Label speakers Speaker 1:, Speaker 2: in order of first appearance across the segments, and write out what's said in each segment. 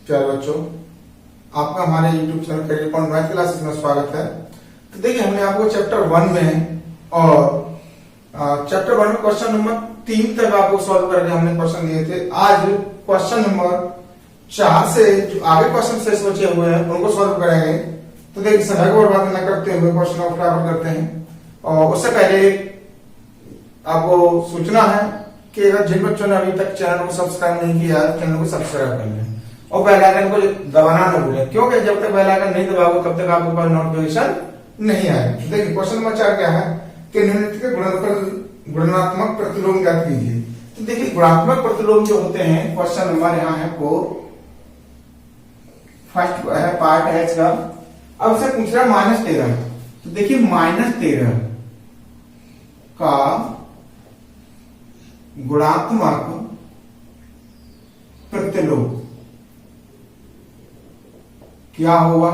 Speaker 1: प्यारे बच्चों, आपका हमारे YouTube channel career point math classes में स्वागत है। तो देखिए, हमने आपको चैप्टर 1 में और चैप्टर 1 में क्वेश्चन नंबर 3 तक आपको सॉल्व करके हमने क्वेश्चन दिए थे। आज क्वेश्चन नंबर 4 से जो आगे क्वेश्चन शेष बचे हुए हैं उनको सॉल्व करेंगे। तो देखिए, समय को बर्बाद न करते हुए क्वेश्चन को फटाफट करते हैं। और उससे पहले आपको सूचना है कि अगर जिन बच्चों ने अभी तक चैनल को सब्सक्राइब नहीं किया है, चैनल को सब्सक्राइब कर लें और बेल आइकन को दबाना न भूलें, क्योंकि जब तक बेल आइकन नहीं दबाओगे तब तक आपको कोई नोटिफिकेशन नहीं आएगी। देखिए, क्वेश्चन नंबर 4 क्या है कि निम्नलिखित के गुणात्मक प्रतिलोम ज्ञात कीजिए। तो देखिए, गुणात्मक प्रतिलोम जो होते हैं, क्वेश्चन नंबर यहाँ है 4, फर्स्ट है पार्ट है इसका। अब से पूछ रहा है -13। तो देखिए, -13 का गुणात्मक प्रतिलोम क्या होगा।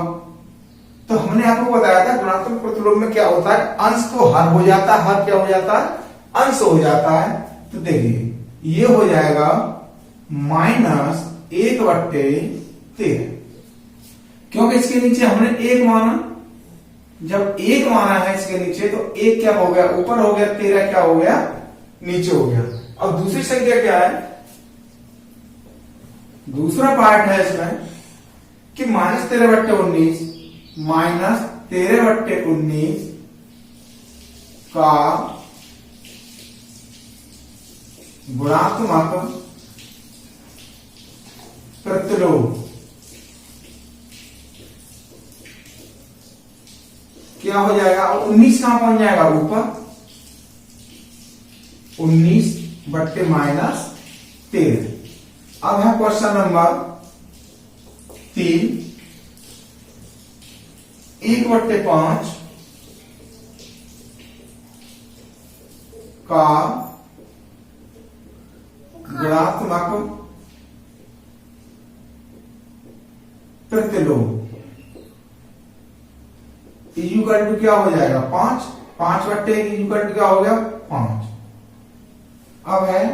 Speaker 1: तो हमने आपको बताया था गुणात्मक प्रतिलोम में क्या होता है, अंश तो हर हो जाता है, हर क्या हो जाता है, अंश हो जाता है। तो देखिए, ये हो जाएगा -1/13, क्योंकि इसके नीचे हमने 1 माना। जब 1 माना है इसके नीचे, तो 1 क्या हो गया, ऊपर हो गया, 13 क्या हो गया, नीचे हो गया। अब दूसरी संख्या क्या है, दूसरा पार्ट है इसमें कि -13/19 -13/19 का गुणात्मक प्रतिलोम क्या हो जाएगा। और 19 कहां पहुंच जाएगा, ऊपर 19/-13। अब है क्वेश्चन नंबर 3, 1/5 का गुणात्मक प्रतिलोम इक्वल टू क्या हो जाएगा, 5। 5/1 इक्वल टू क्या हो गया, 5। अब है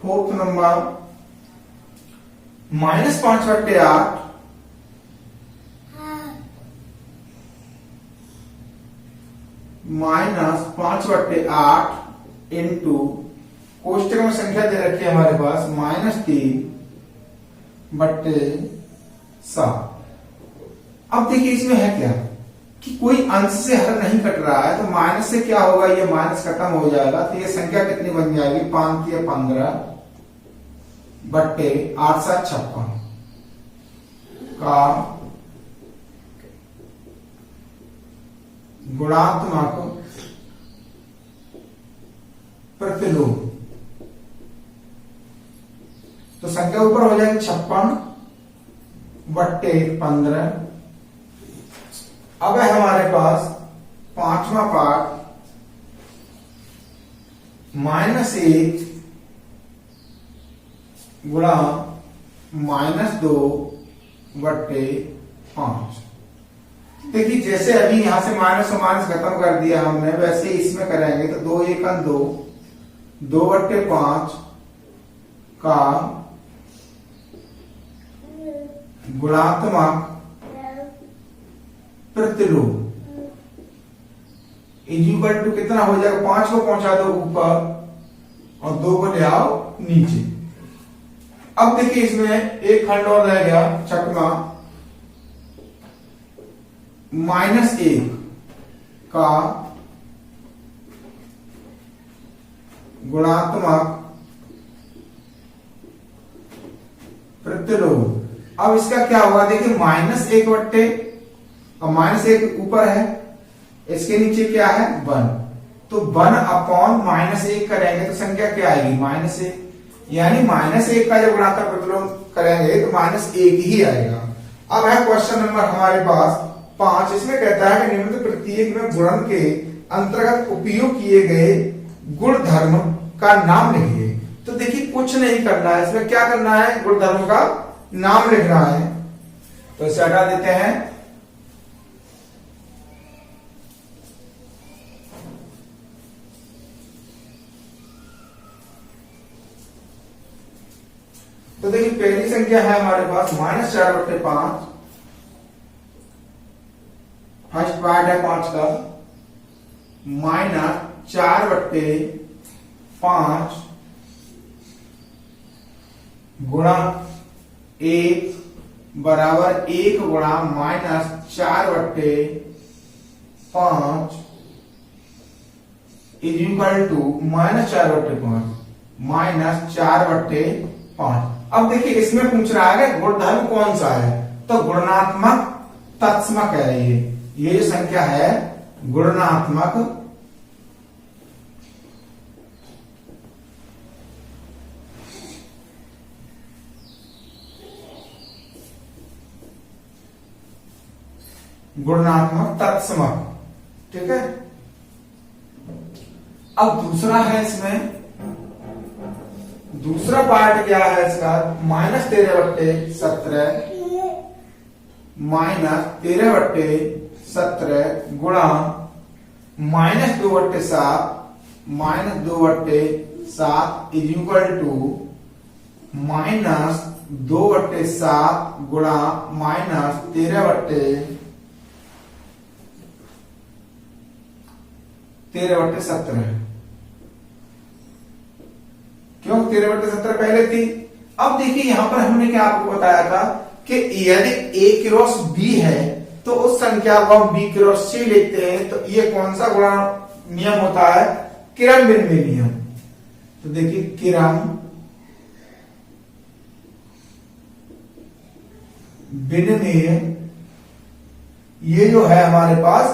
Speaker 1: फोर्थ नंबर -5/8 -5/8 इंटू कोष्टक में संख्या दे रखी है हमारे पास -3/7। अब देखिए, इसमें है क्या कि कोई अंश से हर नहीं कट रहा है, तो माइनस से क्या होगा, ये माइनस खत्म हो जाएगा। तो ये संख्या कितनी बन जाएगी, 5×15/8×7=56 का गुणात्मक प्रतिलोम। तो संख्या ऊपर हो जाएगी 56/15। अब है हमारे पास पांचवा पार्ट -1 गुणा -2/5। देखिए, जैसे अभी यहां से माइनस और माइनस खत्म कर दिया हमने, वैसे इसमें करेंगे। तो 2 1 2, 2/5 का गुणात्मक प्रतिलोम इक्वल टू कितना हो जाएगा, 5 को पहुंचा दो ऊपर और 2 को ले आओ नीचे। अब देखिए, इसमें एक खंड और रह गया छठवां, -1 का गुणात्मक प्रतिलोम। अब इसका क्या होगा, देखिए, -1 और -1 ऊपर है, इसके नीचे क्या है, 1। तो 1/-1 करेंगे तो संख्या क्या आएगी, -1। यानी -1 का जब गुणात्मक प्रतिलोम करेंगे तो -1 ही आएगा। अब है क्वेश्चन नंबर हमारे पास 5। इसमें कहता है कि निम्नलिखित प्रत्येक में गुणन के अंतर्गत उपयोग किए गए गुणधर्म का नाम लिखिए। तो देखिए, कुछ नहीं करना है इसमें, क्या करना है, गुणधर्म का नाम लिखना है। तो इसे हटा देते हैं। तो देखिए पहली संख्या है हमारे पास -4/5। फर्स्ट पार्ट है 5 का, -4/5 गुणा 1 बराबर 1 गुणा -4/5 इज इक्वल टू -4/5। अब देखिए इसमें पूछ रहा है कि गुणधर्म कौन सा है, तो गुणात्मक तत्समक है। ये जो संख्या है गुणात्मक तत्समक, ठीक है। अब दूसरा है इसमें, दूसरा पार्ट क्या है इसका, -13/17 गुणा -2/7 इज इक्वल टू -2/7 गुणा -13/17 क्यों 13/17 पहले थी। अब देखिए यहां पर हमने क्या आपको बताया था कि यदि A क्रॉस B है तो उस संख्या को हम B क्रॉस C लिखते हैं। तो ये कौन सा गुणा नियम होता है, क्रम विनिमय नियम। तो देखिए क्रम विनिमय, ये जो है हमारे पास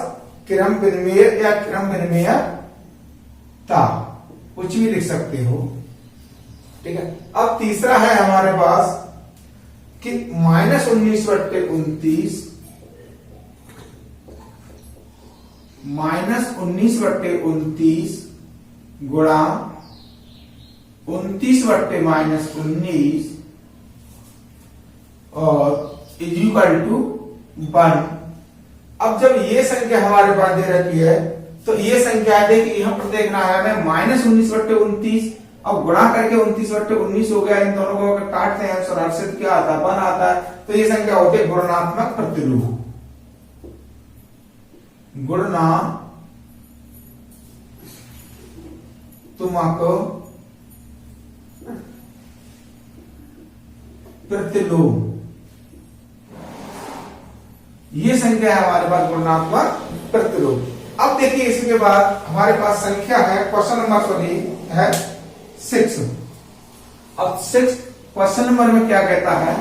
Speaker 1: क्रम विनिमय या क्रम विनिमयता, कुछ भी लिख सकते हो, ठीक है। अब तीसरा है हमारे पास कि -19/29 गुणा 29/-19 और इज इक्वल टू 1। अब जब ये संख्या हमारे पास दे रखी है तो ये संख्या देखिए यहां पर देखना है हमें -19/29, अब गुणा करके 29/19 हो गया। इन दोनों को अगर काटते हैं आंसर हर्षित क्या आता है, 1 आता है। तो ये संख्या होती है गुणात्मक प्रतिलोम। प्रतिलोम, ये संख्या है हमारे पास गुणात्मक प्रतिलोम। अब देखिए इसके बाद हमारे पास संख्या है क्वेश्चन नंबर है 6। अब 6 क्वेश्चन नंबर में क्या कहता है,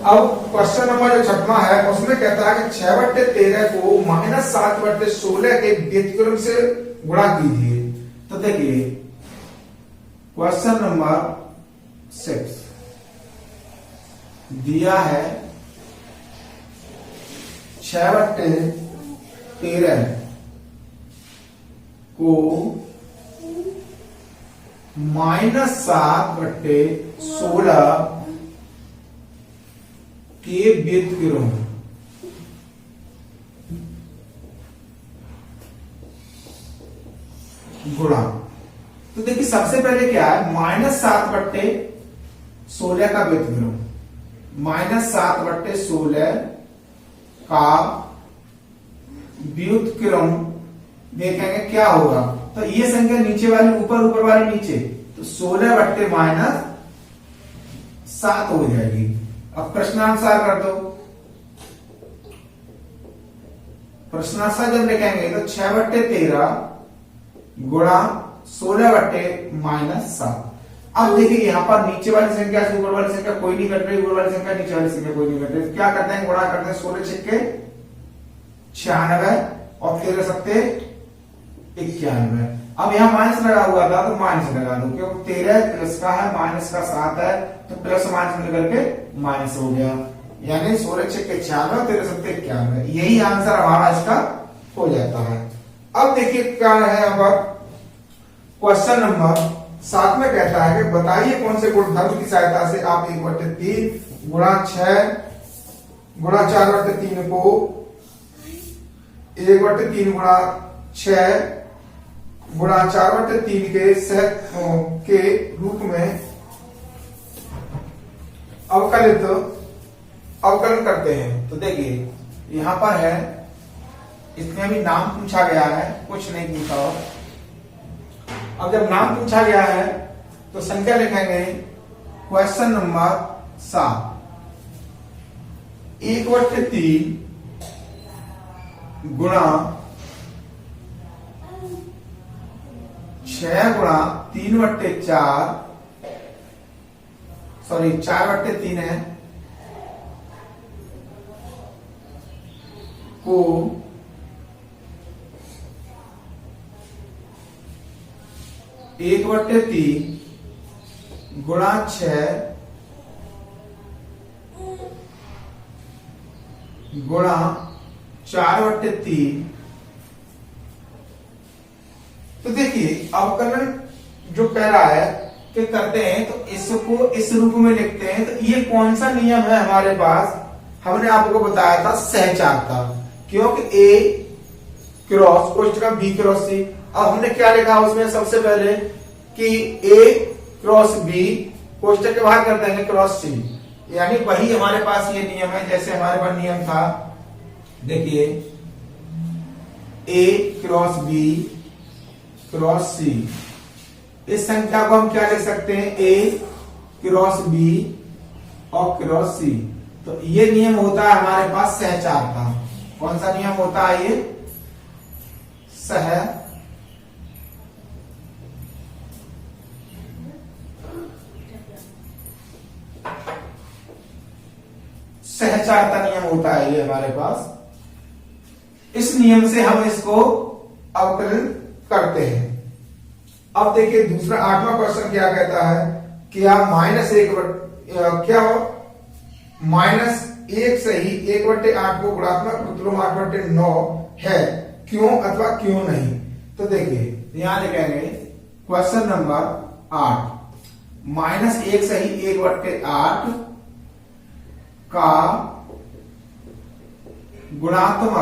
Speaker 1: अब क्वेश्चन नंबर जो 6वां है उसमें कहता है कि 6/13 को -7/16 के व्युत्क्रम से गुणा कीजिए। तो देखिए क्वेश्चन नंबर 6 दिया है 6/13 को -7/16 के व्युत्क्रम गुणा। तो देखिए सबसे पहले क्या है, -7/16 का व्युत्क्रम, -7/16 का व्युत्क्रम देखेंगे क्या होगा। तो ये संख्या नीचे वाली ऊपर, ऊपर वाली नीचे, तो 16/-7 हो जाएगी। अब प्रश्नानुसार कर दो, प्रश्नानुसार जब लिखेंगे तो 6/13 गुणा 16/-7। अब देखिए यहां पर नीचे वाली संख्या से ऊपर वाली संख्या कोई नहीं कट रही, ऊपर वाली संख्या नीचे वाली संख्या कोई नहीं कट रही। क्या करते हैं, गुणा करते हैं, 16×6 = 96 और 13×7 = 91। अब यहाँ माइनस लगा हुआ था तो माइनस लगा दो, क्योंकि 13 प्लस का है, माइनस का 7 है, तो प्लस माइनस मिलकर के माइनस हो गया। यानी 16×6 = 96 और 13×7 = 91। यही आंसर हमारा इसका हो जाता है। अब देखिए क्या है, अब क्वेश्चन नंबर 7 में कहता है कि बताइए कौन से गुणधर्म की सहायता से आप 1/3 गुणा 6 गुणा 4/3 को 1/3 गुणा 6 गुणा 4/3 के रूप में अवकलन करते हैं। तो देखिए यहां पर है, इसमें भी नाम पूछा गया है, कुछ नहीं पूछा हो। अब जब नाम पूछा गया है तो संख्या लिखेंगे क्वेश्चन नंबर 7, 1/3 गुणा 6 गुणा 3/4, सॉरी 4/3 है, को 1/3 गुणा 6 गुणा 4/3। तो देखिए अवकलन जो कह रहा है कि करते हैं तो इसको इस रूप में लिखते हैं। तो ये कौन सा नियम है हमारे पास, हमने आपको बताया था सहचार का, क्योंकि ए क्रॉस कोष्ठक बी क्रॉस सी। अब हमने क्या लिखा उसमें सबसे पहले कि ए क्रॉस बी कोष्ठक के बाहर कर देंगे क्रॉस सी, यानी वही हमारे पास ये नियम है जैसे हमारे पास नियम था। देखिए ए क्रॉस बी क्रॉस सी, इस संख्या को हम क्या लिख सकते हैं, ए क्रॉस बी और क्रॉस सी। तो ये नियम होता है हमारे पास सहचार का। कौन सा नियम होता है ये, सहचार का नियम होता है ये हमारे पास। इस नियम से हम इसको अवकलन करते हैं। अब देखिए दूसरा 8वां क्वेश्चन क्या कहता है, क्या -1 सही 1/8 को गुणात्मक प्रतिलोम 8/9 है, क्यों अथवा क्यों नहीं। तो देखिए यहां लिखेंगे क्वेश्चन नंबर 8, -1 सही 1/8 का गुणात्मक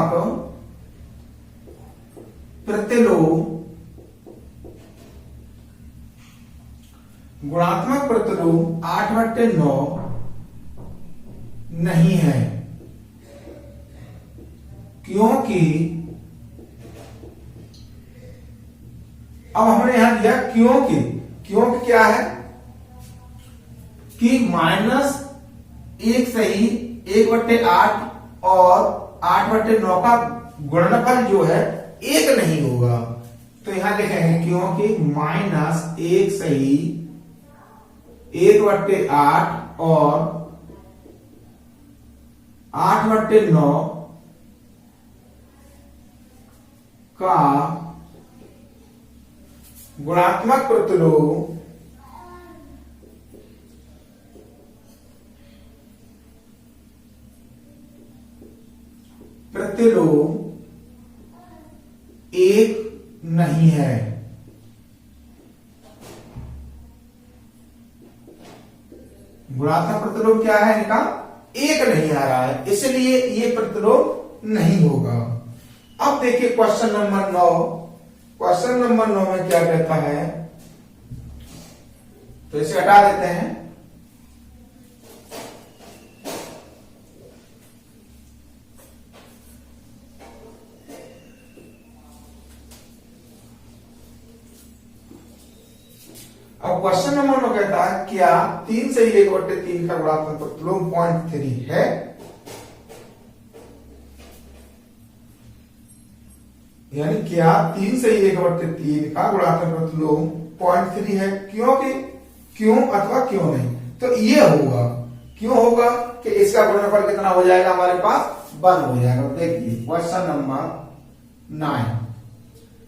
Speaker 1: प्रतिलोम 8/9 नहीं है, क्योंकि अब हमने यहां दिया क्योंकि क्या है कि -1 सही 1/8 और 8/9 का गुणनफल जो है 1 नहीं होगा। तो यहां लिखेंगे क्योंकि -1 सही 1/8 और 8/9 का गुणात्मक प्रतिलोम 1 नहीं है। गुणात्मक प्रतिलोम क्या है इनका, 1 नहीं आ रहा है, इसलिए ये प्रतिलोम नहीं होगा। अब देखिए क्वेश्चन नंबर 9, क्वेश्चन नंबर 9 में क्या कहता है, तो इसे हटा देते हैं। अब क्वेश्चन नंबर 9 कहता है क्या 3 से 1/3 का गुणात्मक प्रतिलोम 0.3 है, यानी क्या 3 से 1/3 का गुणात्मक प्रतिलोम 0.3 है, क्यों अथवा क्यों नहीं। तो ये होगा, क्यों होगा कि इसका गुणनफल कितना हो जाएगा हमारे पास 1 हो जाएगा। देखिए क्वेश्चन नंबर 9,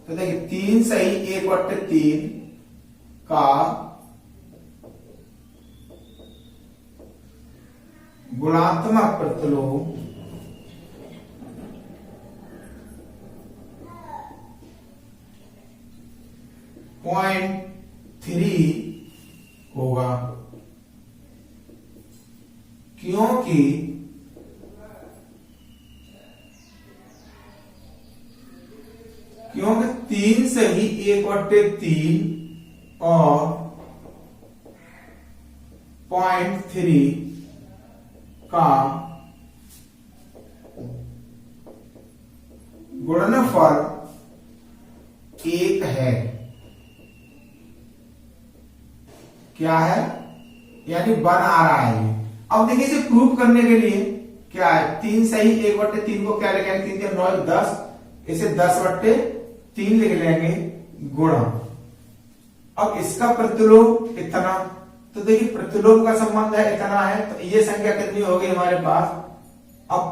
Speaker 1: तो देखिए 3 सही 1/3 का गुणात्मक प्रतिलोम 0.3 होगा, क्योंकि 3 3 सही 1/3 और 0.3 का गुणनफल 1 है। क्या है? यानी 1 आ रहा है ये। अब देखिए इसे प्रूव करने के लिए क्या है, 3 सही 1/3 को क्या लिखेंगे, 3 3 9 10, इसे 10/3 लिख लेंगे गुणा। अब इसका प्रतिलोम इतना, तो देखिए प्रतिलोम का संबंध है इतना है, तो ये संख्या कितनी होगी हमारे पास, अब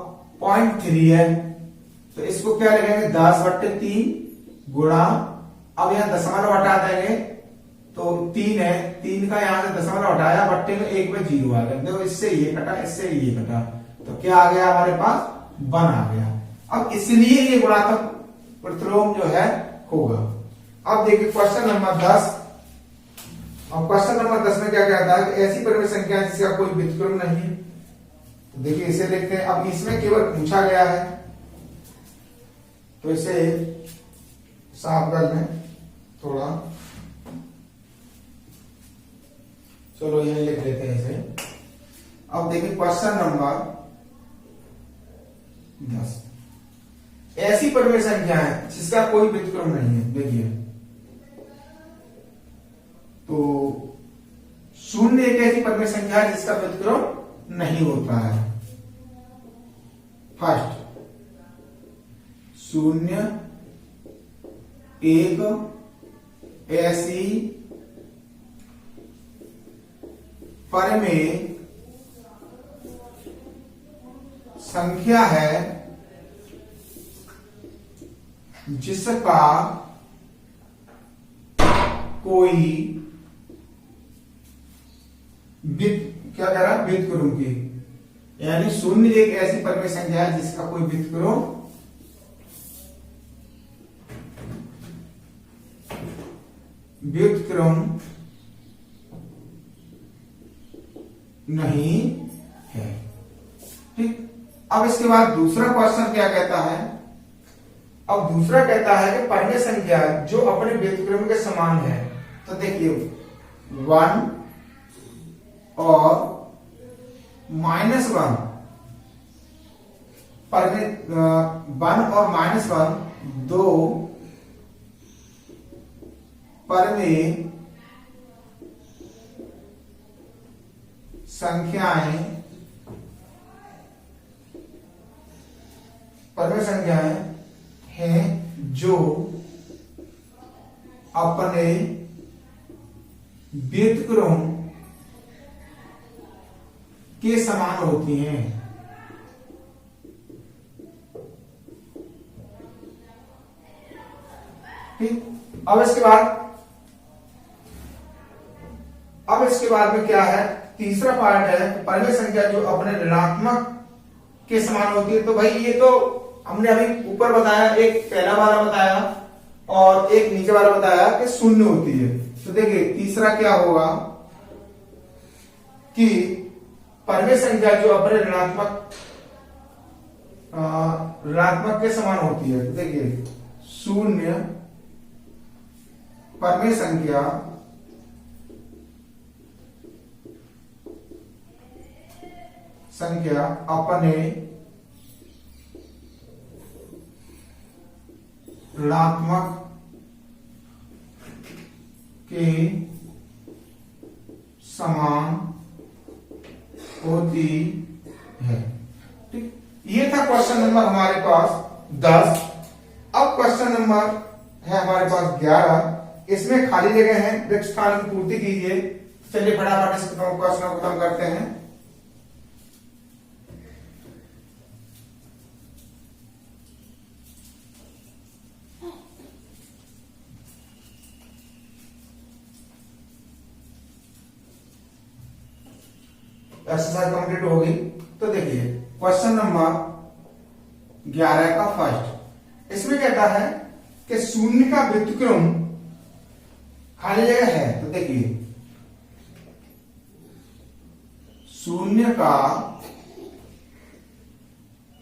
Speaker 1: 0.3 है, तो इसको क्या लिखेंगे 10/3 गुणा। अब यहां दशमलव हटा देंगे तो 3 है, 3 का यहां से दशमलव हटाया, बट्टे में 1 पे 0 आ गया। देखो इससे ये कटा, इससे ये कटा, तो क्या आ गया हमारे पास 1 आ गया। अब इसलिए ये गुणात्मक प्रतिलोम जो है होगा। अब देखिए क्वेश्चन नंबर 10। अब क्वेश्चन नंबर 10 में क्या कहता है कि ऐसी परिमेय संख्या जिसका कोई व्युत्क्रम नहीं है, तो देखिए इसे लिखते हैं। अब इसमें केवल पूछा गया है, तो इसे साफ कर लें थोड़ा, चलो यही लिख लेते हैं इसे। अब देखिए क्वेश्चन नंबर 10, ऐसी परिमेय संख्या है जिसका कोई व्युत्क्रम नहीं है। देखिए तो 0 एक ऐसी परिमेय संख्या है जिसका व्युत्क्रम नहीं होता है। फर्स्ट 0 एक ऐसी परिमेय संख्या है जिसका कोई क्या कह रहा है, व्युत्क्रम की, यानी 0 एक ऐसी परिमेय संख्या है जिसका कोई व्युत्क्रम नहीं है। ठीक, अब इसके बाद दूसरा क्वेश्चन क्या कहता है। अब दूसरा कहता है कि परिमेय संख्या जो अपने व्युत्क्रम के समान है, तो देखिए 1 और -1 परिमेय, 1 और -1 दो परिमेय संख्याएं हैं जो अपने व्युत्क्रम के समान होती हैं। ठीक, अब इसके बाद में क्या है, तीसरा पार्ट है परिमेय संख्या जो अपने ऋणात्मक के समान होती है। तो भाई ये तो हमने अभी ऊपर बताया, एक पहला वाला बताया और एक नीचे वाला बताया कि 0 होती है। तो देखिए तीसरा क्या होगा कि परिमेय संख्या जो अपने ऋणात्मक के समान होती है। तो देखिए 0 परिमेय संख्या अपने ऋणात्मक के समान होती है। ठीक, ये था क्वेश्चन नंबर हमारे पास 10। अब क्वेश्चन नंबर है हमारे पास 11। इसमें खाली जगह है, रिक्त स्थान की पूर्ति कीजिए। चलिए फटाफट इस क्वेश्चन को खत्म करते हैं। एक्सरसाइज कंप्लीट होगी। तो देखिए क्वेश्चन नंबर 11 का फर्स्ट, इसमें कहता है कि 0 का व्युत्क्रम खाली जगह है। तो देखिए 0 का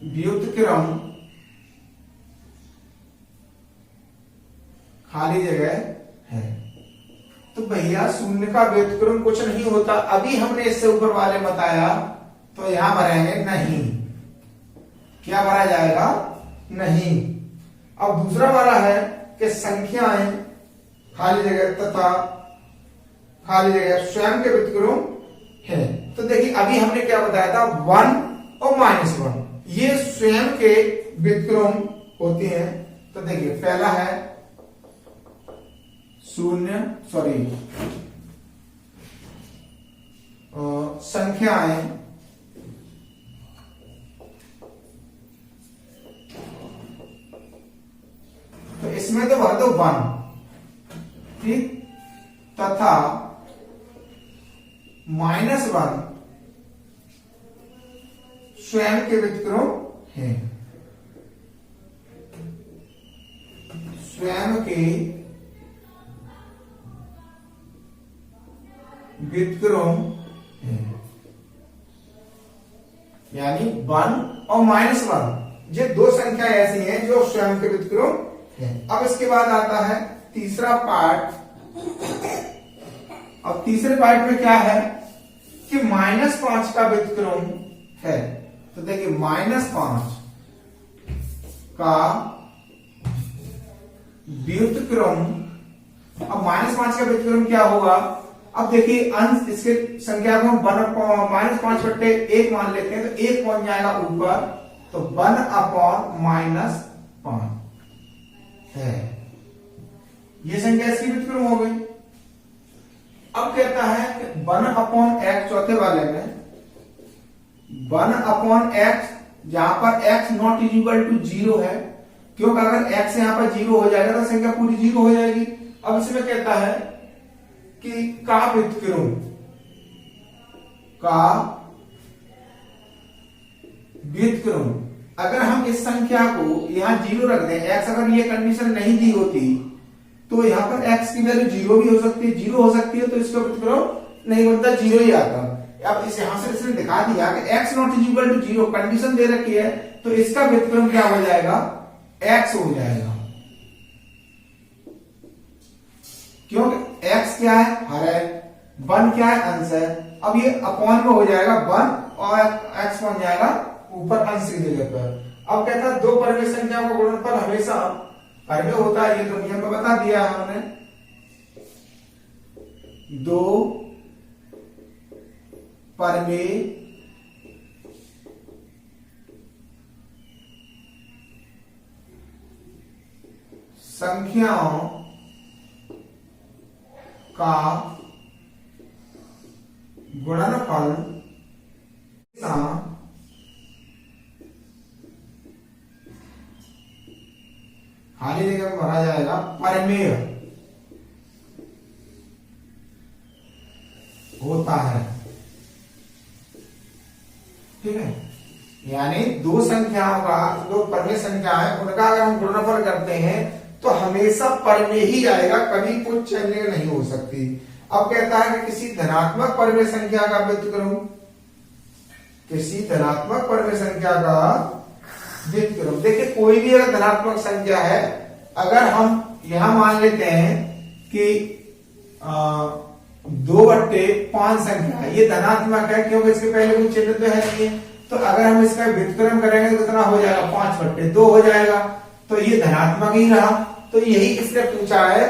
Speaker 1: व्युत्क्रम खाली जगह है। तो भैया शून्य का व्युत्क्रम कुछ नहीं होता, अभी हमने इससे ऊपर वाले बताया, तो यहां भरेंगे नहीं। क्या भरा जाएगा? नहीं। अब दूसरा वाला है कि संख्याएं खाली जगह तथा खाली जगह स्वयं के व्युत्क्रम है। तो देखिए अभी हमने क्या बताया था, 1 और -1 ये स्वयं के व्युत्क्रम होते हैं। तो देखिए पहला है संख्याएं तो इसमें तो भर दो 1, ठीक, तथा -1 स्वयं के व्युत्क्रम है। स्वयं के व्युत्क्रम है, यानी 1 और -1 ये दो संख्या ऐसी हैं जो स्वयं के व्युत्क्रम है। अब इसके बाद आता है तीसरा पार्ट। अब तीसरे पार्ट में क्या है कि -5 का व्युत्क्रम है। तो देखिए -5 का व्युत्क्रम, अब -5 का व्युत्क्रम क्या होगा? अब देखिए अंश इसके संख्या को -5/1 मान लेते हैं, तो 1 पहुंच जाएगा ऊपर, तो 1/-5 है। ये संख्या इसकी व्युत्क्रम हो गई। अब कहता है कि 1/x चौथे वाले में 1/x जहां पर x नॉट इक्वल टू 0 है, क्योंकि अगर x यहां पर 0 हो जाएगा तो संख्या पूरी 0 हो जाएगी। अब इसमें कहता है कि का व्युत्क्रम, का व्युत्क्रम, अगर हम इस संख्या को यहां 0 रख दें, x अगर ये कंडीशन नहीं दी होती तो यहां पर x की वैल्यू 0 भी हो सकती है, 0 हो सकती है, तो इसका व्युत्क्रम नहीं बनता, 0 ही आता। अब इस यहां से इसने दिखा दिया कि x not equal to 0 condition दे रखी है, तो इसका व्युत्क्रम क्या हो जाएगा? x हो जाएगा, क्योंकि x क्या है? हर है, 1 क्या है? अंश है। अब ये अपॉन में हो जाएगा 1 और x बन जाएगा ऊपर अंश की जगह पर। अब कहता है दो परिमेय संख्या का गुणनफल हमेशा परिमेय होता है, ये तो नियम में बता दिया हमने। दो परिमेय संख्याओं का गुणनफल खाली जगह में भरा जाएगा परिमेय होता है, ठीक है। यानी दो संख्याओं का, दो परिमेय संख्या है, उनका अगर हम गुणनफल करते हैं तो हमेशा परिमेय ही आएगा, कभी कुछ चलने नहीं हो सकती। अब कहता है कि किसी धनात्मक परिमेय संख्या का व्युत्क्रम, किसी धनात्मक परिमेय संख्या का व्युत्क्रम, देखिए कोई भी अगर धनात्मक संख्या है, अगर हम यहां मान लेते हैं कि 2/5 संख्या है, ये धनात्मक है क्योंकि इसके पहले कोई चिन्ह तो है नहीं, तो अगर हम इसका व्युत्क्रम करेंगे तो कितना हो जाएगा? 5/2 हो जाएगा, तो ये धनात्मक ही रहा। तो यही इसने पूछा है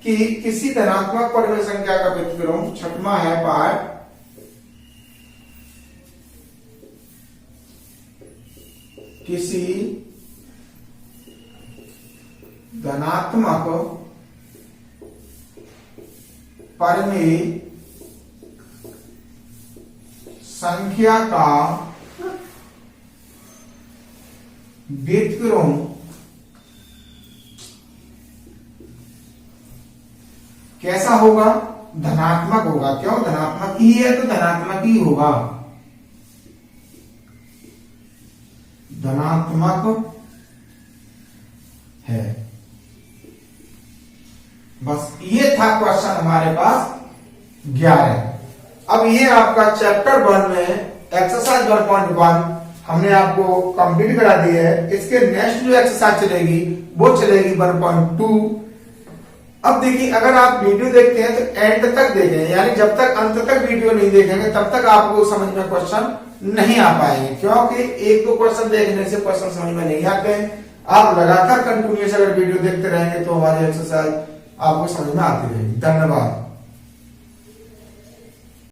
Speaker 1: कि किसी धनात्मक परिमेय संख्या का व्युत्क्रम, छठवां है पार्ट, किसी धनात्मक परिमेय संख्या का व्युत्क्रम कैसा होगा? धनात्मक होगा। क्यों? धनात्मक ही है तो धनात्मक ही होगा, धनात्मक है। बस ये था क्वेश्चन हमारे पास 11। अब ये आपका चैप्टर 1 में एक्सरसाइज 1.1 हमने आपको कंप्लीट करा दी है। इसके नेक्स्ट जो एक्सरसाइज चलेगी वो चलेगी 1.2 अब देखिए, अगर आप वीडियो देखते हैं तो एंड तक देखें, यानी जब तक अंत तक वीडियो नहीं देखेंगे तब तक आपको समझ में क्वेश्चन नहीं आ पाएंगे, क्योंकि एक दो क्वेश्चन देखने से क्वेश्चन समझ में नहीं आते हैं। आप लगातार कंटिन्यूस अगर वीडियो देखते रहेंगे तो हमारी एक्सरसाइज आपको समझ में आती रहेगी। धन्यवाद।